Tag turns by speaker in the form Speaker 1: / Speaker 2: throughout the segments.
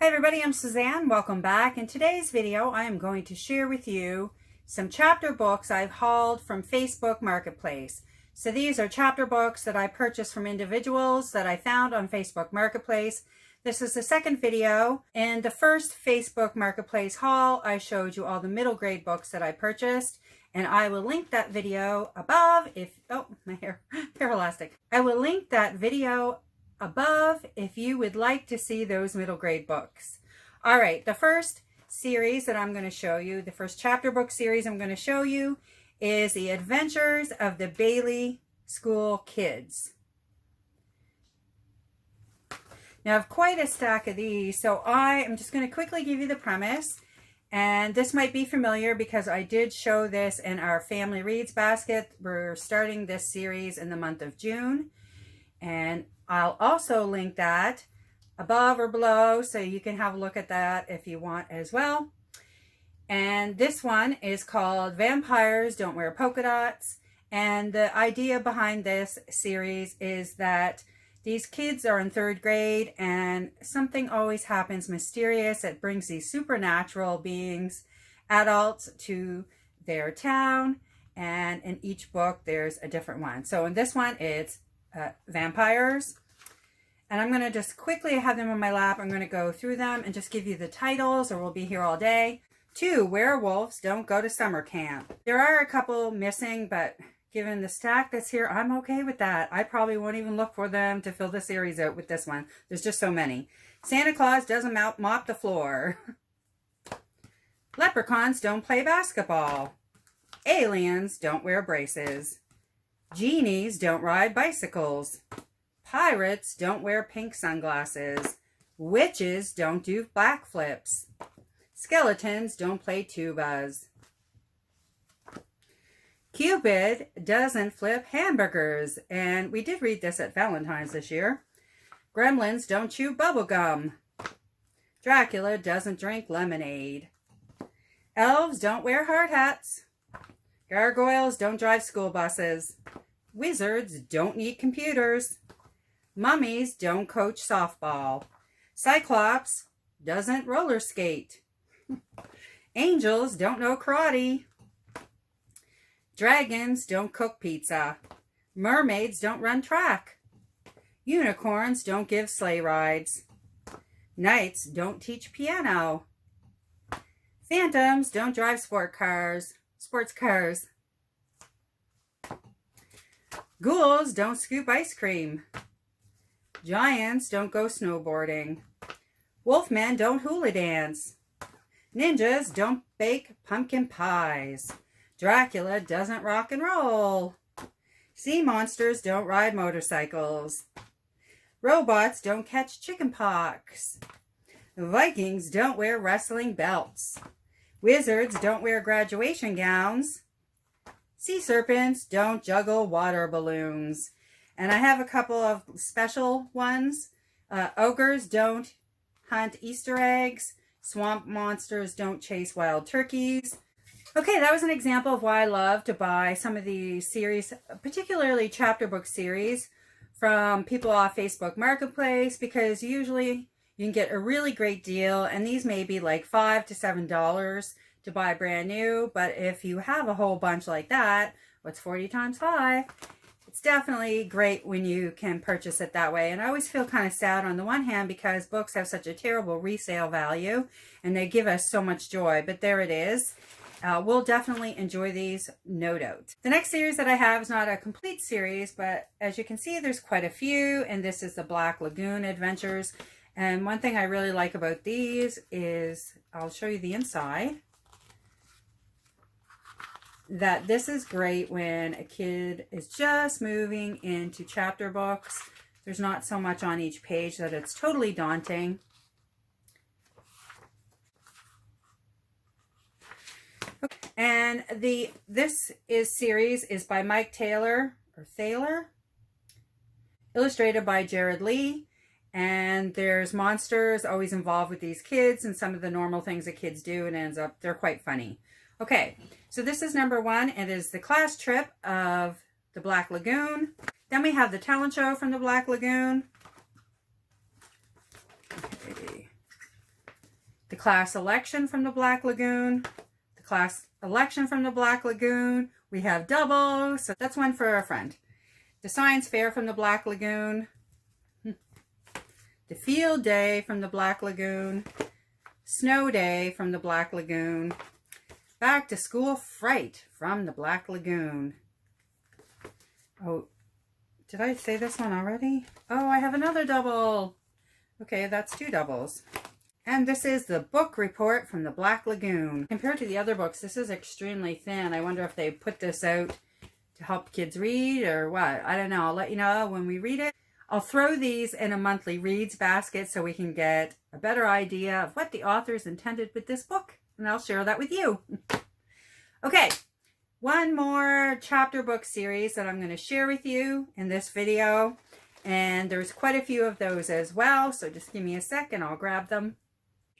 Speaker 1: Hi everybody, I'm Suzanne. Welcome back. In today's video, I am going to share with you some chapter books I've hauled from Facebook Marketplace. So these are chapter books that I purchased from individuals that I found on Facebook Marketplace. This is the second video. In the first Facebook Marketplace haul, I showed you all the middle grade books that I purchased, and I will link that video above my hair elastic. I will link that video above if you would like to see those middle grade books. All right, the first series that I'm going to show you, the first chapter book series I'm going to show you is The Adventures of the Bailey School Kids. Now I have quite a stack of these, so I am just going to quickly give you the premise. And this might be familiar because I did show this in our Family Reads basket. We're starting this series in the month of June. And I'll also link that above or below so you can have a look at that if you want as well. And this one is called Vampires Don't Wear Polka Dots. And the idea behind this series is that these kids are in third grade and something always happens mysterious that brings these supernatural beings, adults, to their town. And in each book, there's a different one. So in this one, it's vampires. And I'm going to just quickly have them on my lap. I'm going to go through them and just give you the titles, or we'll be here all day. 2, Werewolves Don't Go to Summer Camp. There are a couple missing, but given the stack that's here, I'm okay with that. I probably won't even look for them to fill the series out with this one. There's just so many. Santa Claus Doesn't Mop the Floor. Leprechauns Don't Play Basketball. Aliens Don't Wear Braces. Genies Don't Ride Bicycles. Pirates Don't Wear Pink Sunglasses. Witches Don't Do backflips. Skeletons Don't Play tubas. Cupid Doesn't Flip Hamburgers. And we did read this at Valentine's this year. Gremlins Don't Chew Bubblegum. Dracula Doesn't Drink Lemonade. Elves Don't Wear hard hats. Gargoyles Don't Drive school buses. Wizards Don't Need computers. Mummies Don't coach softball. Cyclops Doesn't roller skate. Angels Don't know karate. Dragons Don't cook pizza. Mermaids Don't run track. Unicorns Don't give sleigh rides. Knights Don't teach piano. Phantoms Don't drive sports cars. Ghouls Don't scoop ice cream. Giants Don't go snowboarding. Wolfmen Don't hula dance. Ninjas Don't bake pumpkin pies. Dracula Doesn't rock and roll. Sea monsters Don't ride motorcycles. Robots Don't catch chicken pox. Vikings Don't wear wrestling belts. Wizards Don't wear graduation gowns. Sea serpents Don't juggle water balloons. And I have a couple of special ones. Ogres Don't hunt Easter eggs. Swamp monsters Don't chase wild turkeys. Okay, that was an example of why I love to buy some of these series, particularly chapter book series, from people off Facebook Marketplace, because usually you can get a really great deal, and these may be like $5 to $7 to buy brand new. But if you have a whole bunch like that, what's 40 times 5? It's definitely great when you can purchase it that way. And I always feel kind of sad on the one hand because books have such a terrible resale value and they give us so much joy. But there it is. We'll definitely enjoy these, no doubt. The next series that I have is not a complete series, but as you can see, there's quite a few. And this is the Black Lagoon Adventures. And one thing I really like about these is, I'll show you the inside, that this is great when a kid is just moving into chapter books. There's not so much on each page that it's totally daunting. Okay. And this series is by Mike Taylor, illustrated by Jared Lee. And there's monsters always involved with these kids and some of the normal things that kids do, and ends up, they're quite funny. Okay, so this is number 1. It is the class trip of the Black Lagoon. Then we have the talent show from the Black Lagoon. Okay. The Class Election from the Black Lagoon. The Class Election from the Black Lagoon. We have double, so that's one for a friend. The Science Fair from the Black Lagoon. The Field Day from the Black Lagoon. Snow Day from the Black Lagoon. Back to School Fright from the Black Lagoon. Oh, did I say this one already? Oh, I have another double. Okay, that's two doubles. And this is the book report from the Black Lagoon. Compared to the other books, this is extremely thin. I wonder if they put this out to help kids read or what. I don't know. I'll let you know when we read it. I'll throw these in a monthly reads basket so we can get a better idea of what the authors intended with this book. And I'll share that with you. Okay, one more chapter book series that I'm going to share with you in this video. And there's quite a few of those as well. So just give me a sec and I'll grab them.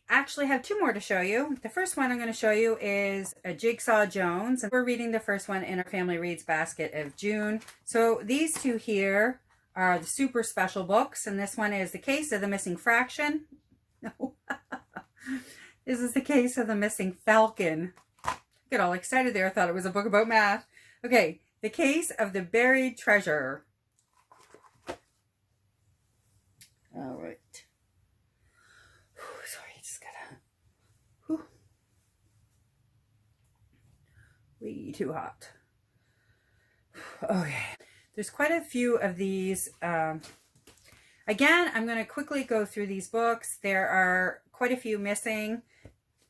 Speaker 1: Actually have two more to show you. The first one I'm going to show you is a Jigsaw Jones. And we're reading the first one in our Family Reads basket of June. So these two here are the super special books. And this one is The Case of the Missing Fraction. No. This is The Case of the Missing Falcon. Get all excited there. I thought it was a book about math. Okay. The Case of the Buried Treasure. All right. Way too hot. Okay. There's quite a few of these. Again, I'm going to quickly go through these books. There are quite a few missing,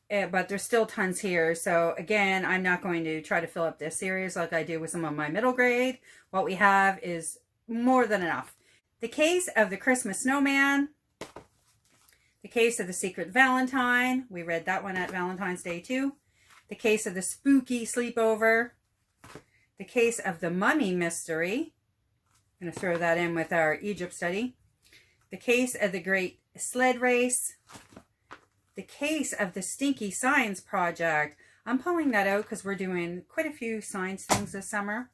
Speaker 1: but there's still tons here. So again, I'm not going to try to fill up this series like I do with some of my middle grade. What we have is more than enough. The Case of the Christmas Snowman. The Case of the Secret Valentine. We read that one at Valentine's Day too. The Case of the Spooky Sleepover. The Case of the Mummy Mystery. I'm going to throw that in with our Egypt study. The Case of the Great Sled Race. The Case of the Stinky Science Project. I'm pulling that out because we're doing quite a few science things this summer.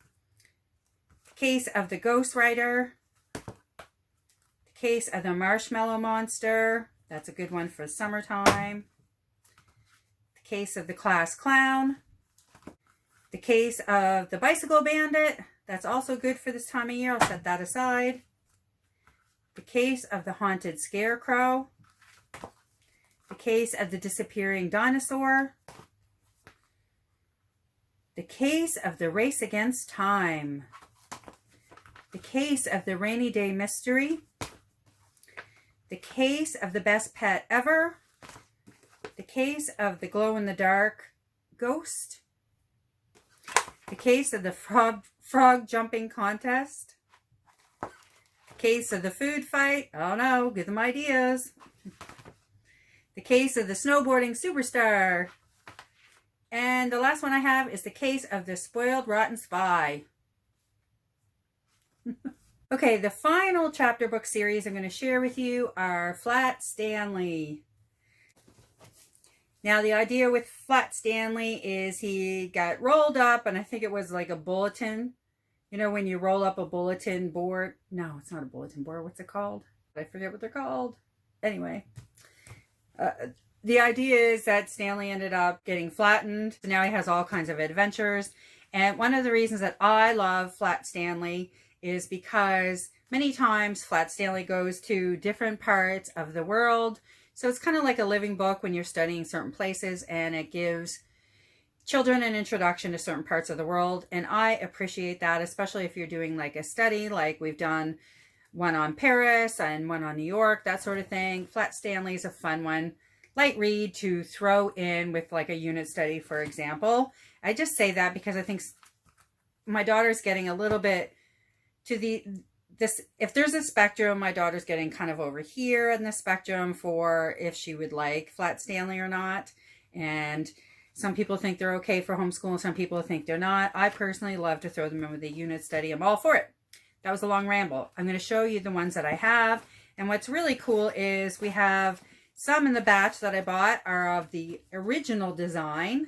Speaker 1: The Case of the Ghost Writer. The Case of the Marshmallow Monster. That's a good one for summertime. Case of the Class Clown. The Case of the Bicycle Bandit. That's also good for this time of year. I'll set that aside. The Case of the Haunted Scarecrow. The Case of the Disappearing Dinosaur. The Case of the Race Against Time. The Case of the Rainy Day Mystery. The Case of the Best Pet Ever. The Case of the Glow-in-the-Dark Ghost. The Case of the Frog Jumping Contest. The Case of the Food Fight. Oh no, give them ideas. The Case of the Snowboarding Superstar. And the last one I have is The Case of the Spoiled Rotten Spy. Okay, the final chapter book series I'm going to share with you are Flat Stanley. Now, the idea with Flat Stanley is he got rolled up, and I think it was like a bulletin. You know, when you roll up a bulletin board. No, it's not a bulletin board. What's it called? I forget what they're called. Anyway, the idea is that Stanley ended up getting flattened. So now he has all kinds of adventures. And one of the reasons that I love Flat Stanley is because many times Flat Stanley goes to different parts of the world. So it's kind of like a living book when you're studying certain places, and it gives children an introduction to certain parts of the world. And I appreciate that, especially if you're doing like a study, like we've done one on Paris and one on New York, that sort of thing. Flat Stanley is a fun one. Light read to throw in with like a unit study, for example. I just say that because I think my daughter's getting a little bit to if there's a spectrum, my daughter's getting kind of over here in the spectrum for if she would like Flat Stanley or not. And some people think they're okay for homeschool, and some people think they're not. I personally love to throw them in with a unit study. I'm all for it. That was a long ramble. I'm going to show you the ones that I have. And what's really cool is we have some in the batch that I bought are of the original design.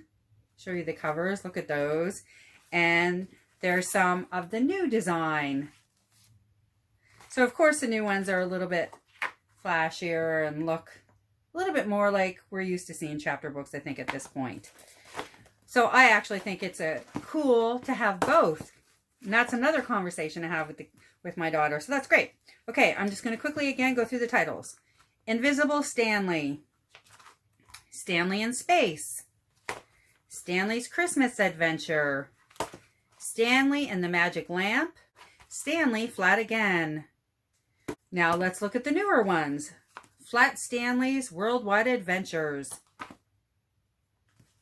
Speaker 1: Show you the covers. Look at those. And there's some of the new design. So, of course, the new ones are a little bit flashier and look A little bit more like we're used to seeing chapter books, I think, at this point. So I actually think it's cool to have both. And that's another conversation to have with my daughter. So that's great. Okay, I'm just going to quickly again go through the titles. Invisible Stanley. Stanley in Space. Stanley's Christmas Adventure. Stanley and the Magic Lamp. Stanley Flat Again. Now let's look at the newer ones. Flat Stanley's Worldwide Adventures.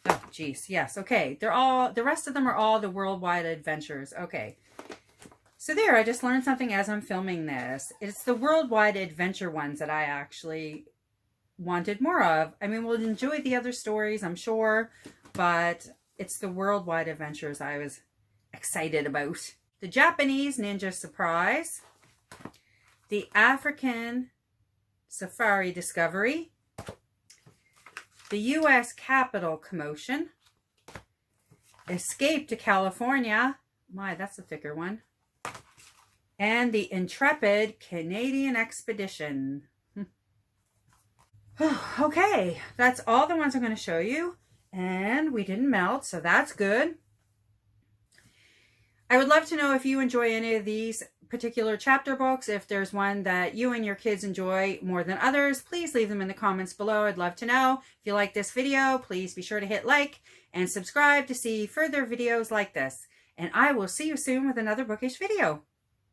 Speaker 1: Oh, geez. Yes. Okay. The rest of them are all the Worldwide Adventures. Okay. So there, I just learned something as I'm filming this. It's the Worldwide Adventure ones that I actually wanted more of. I mean, we'll enjoy the other stories, I'm sure, but it's the Worldwide Adventures I was excited about. The Japanese Ninja Surprise. The African Safari Discovery. The U.S. Capitol Commotion. Escape to California. My, that's a thicker one. And the Intrepid Canadian Expedition. Okay, that's all the ones I'm going to show you. And we didn't melt, so that's good. I would love to know if you enjoy any of these particular chapter books. If there's one that you and your kids enjoy more than others, please leave them in the comments below. I'd love to know. If you like this video, please be sure to hit like and subscribe to see further videos like this. And I will see you soon with another bookish video.